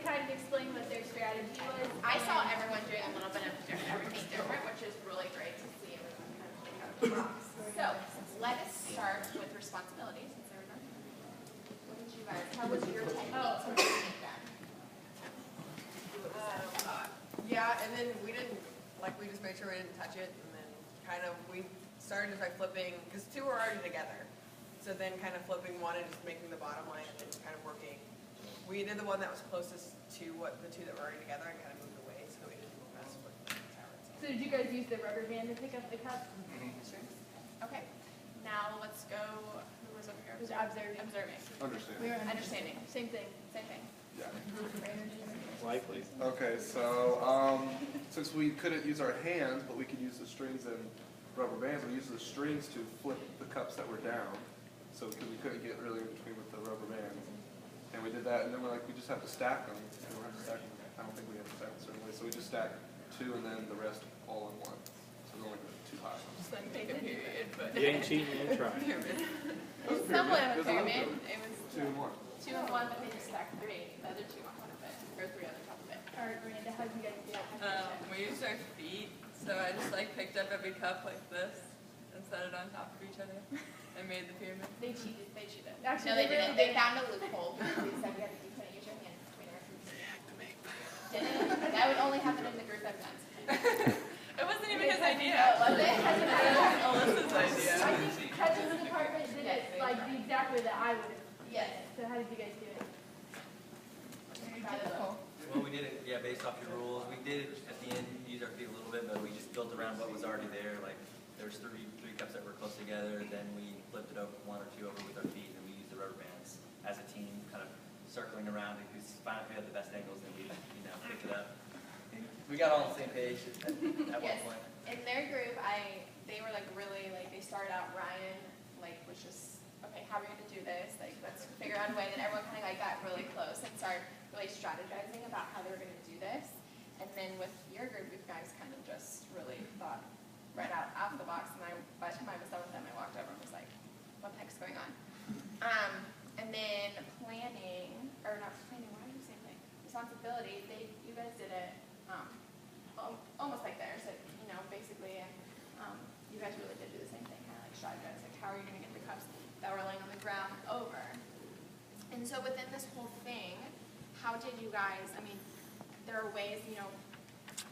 to kind of explain what their strategy was? I saw everyone doing a little bit of everything different, which is really great to see everyone kind of think out of the box. So let us start with responsibilities. Since everyone, what did you guys? How was your technique to make that? Yeah, and then we didn't we just made sure we didn't touch it, and then kind of we started by flipping because two were already together. So then kind of flipping one and just making the bottom line and then kind of working. We did the one that was closest to the two that were already together and kind of moved away so that we didn't mess with the tower itself. So did you guys use the rubber band to pick up the cup? Sure. Okay. Now let's go. Who was over here? It was observing. Understanding. Understanding. Same thing. Same thing. Yeah. Likely. Okay, so since we couldn't use our hands, but we could use the strings and rubber bands, we used the strings to flip the cups that were down. So because we couldn't get really in between with the rubber bands, and we did that, and then we're like, we just have to stack them. We don't have to stack them. I don't think we have to stack them a certain way. So we just stacked two, and then the rest all in one. So we're only too high. Just like make a period, but You ain't cheating, you ain't trying. It's somewhat of a pyramid. It was 2 and 1. 2 and 1, but they just stacked 3. The other 2 on one of it, or 3 on the top of it. All right, Miranda, how did you guys do that? We used our feet, so I just picked up every cup like this and set it on top of each other and made the pyramid. They cheated. They cheated. Actually, No, they really didn't. They found a loophole. They said you had to kind of use your hands between our feet. Didn't. That would only happen in the group events. It wasn't even his idea. Oh, was it? Alyssa's idea. I think Hutchins' department did it the exact way that I would have. Yes. So how did you guys do it? Well, we did it, based off your rules. We did at the end use our feet a little bit, but we just built around what was already there. Like there was three cups that were close together. Then we flipped it over 1 or 2 over with our feet, and we used the rubber bands as a team, kind of circling around. Because find if we had the best angles, then we picked it up. We got all on the same page at Yes. one point. In their group, they were really they started out. Ryan was just okay. How are we going to do this? Let's figure out a way. Then everyone kind of got really close and started really strategizing about how they were going to do this. And then with your group, you guys kind of just really thought right out of the box. And by the time I was done with them, I walked over and was like, "What the heck's going on?" And then planning, or not planning. Why are you saying responsibility? You guys did it almost like theirs. Basically, and you guys really did do the same thing, kind of strategize. How are you going to get the cups that were laying on the ground over? And so within this whole thing, how did you guys, there are ways,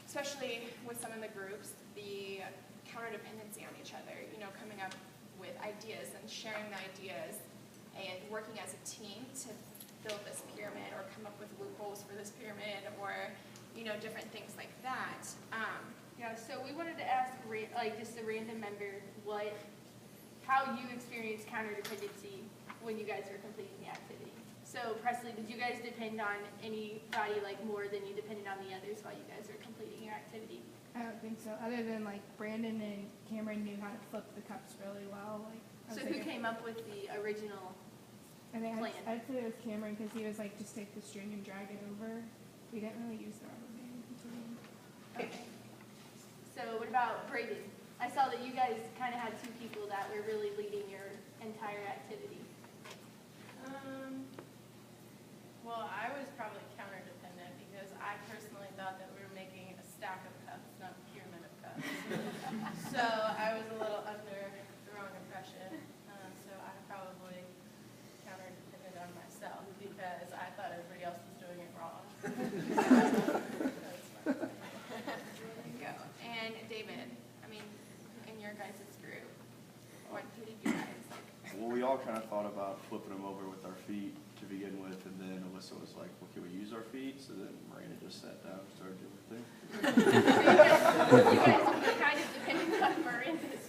especially with some of the groups, the counter-dependency on each other, coming up with ideas and sharing the ideas and working as a team to build this pyramid or come up with loopholes for this pyramid or, different things like that. Yeah, so we wanted to ask, just a random member, how you experienced counter-dependency when you guys were completing the activity. So, Presley, did you guys depend on anybody more than you depended on the others while you guys were completing your activity? I don't think so. Other than Brandon and Cameron knew how to flip the cups really well. So who came up with the original I think plan? I'd say it was Cameron because he was just take the string and drag it over. We didn't really use the rubber band. Okay. So what about Braden? I saw that you guys kind of had 2 people that were really leading your entire activity. Well, I was probably counter-dependent because I personally thought that we were making a stack of cups, not a pyramid of cups. So I was a little under the wrong impression. So I probably counter-depended on myself because I thought everybody else was doing it wrong. There you go. And David, in your guys' group, who did you guys Well, we all kind of thought about flipping them over with our feet to begin with, and then Alyssa was like, well, can we use our feet? So then Miranda just sat down and started doing her thing. You guys kind of depended on Miranda's.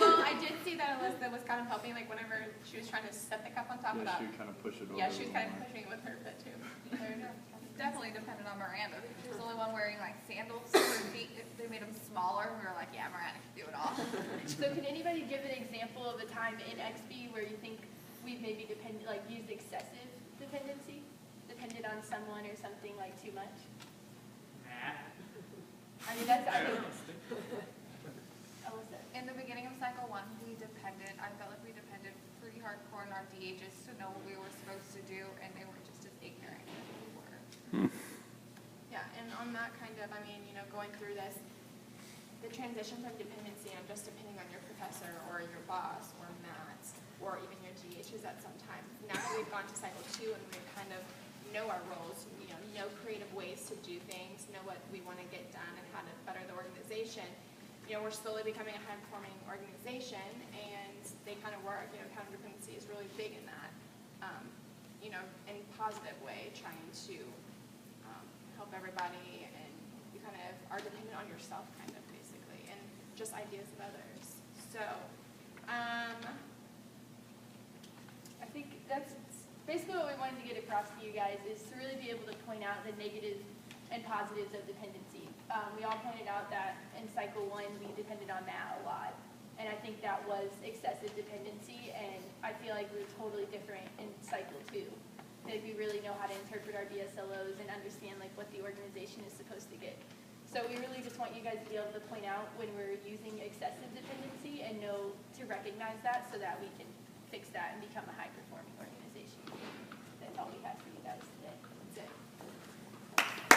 Well, I did see that Alyssa was kind of helping, whenever she was trying to set the cup on top of Yeah, that. she would kind of push it over. Yeah, she was kind of pushing it with her foot too. There you go. Definitely depended on Miranda. She was the only one wearing sandals. So her feet, they made them smaller. We were like, yeah, Miranda can do it all. So can anybody give an example of a time in XB where you think we've maybe used excessive dependency? Depended on someone or something too much? That's Alyssa. In the beginning of cycle 1, I felt like we depended pretty hardcore on our DHs to know what we were supposed to do, and they were just as ignorant as we were. from that kind of, I mean, going through this, the transition from dependency on just depending on your professor or your boss or Matt or even your GHs at some time. Now that we've gone to cycle 2 and we kind of know our roles, know creative ways to do things, know what we want to get done and how to better the organization, we're slowly becoming a high-performing organization, and they kind of work. Counter-dependency is really big in that, in a positive way, trying to help everybody, and you kind of are dependent on yourself, kind of, basically, and just ideas of others. So, I think that's basically what we wanted to get across to you guys, is to really be able to point out the negatives and positives of dependency. We all pointed out that in cycle 1 we depended on Matt a lot, and I think that was excessive dependency, and I feel like we're totally different in cycle 2. Like we really know how to interpret our BSLOs and understand like what the organization is supposed to get. So we really just want you guys to be able to point out when we're using excessive dependency and know to recognize that so that we can fix that and become a high-performing organization.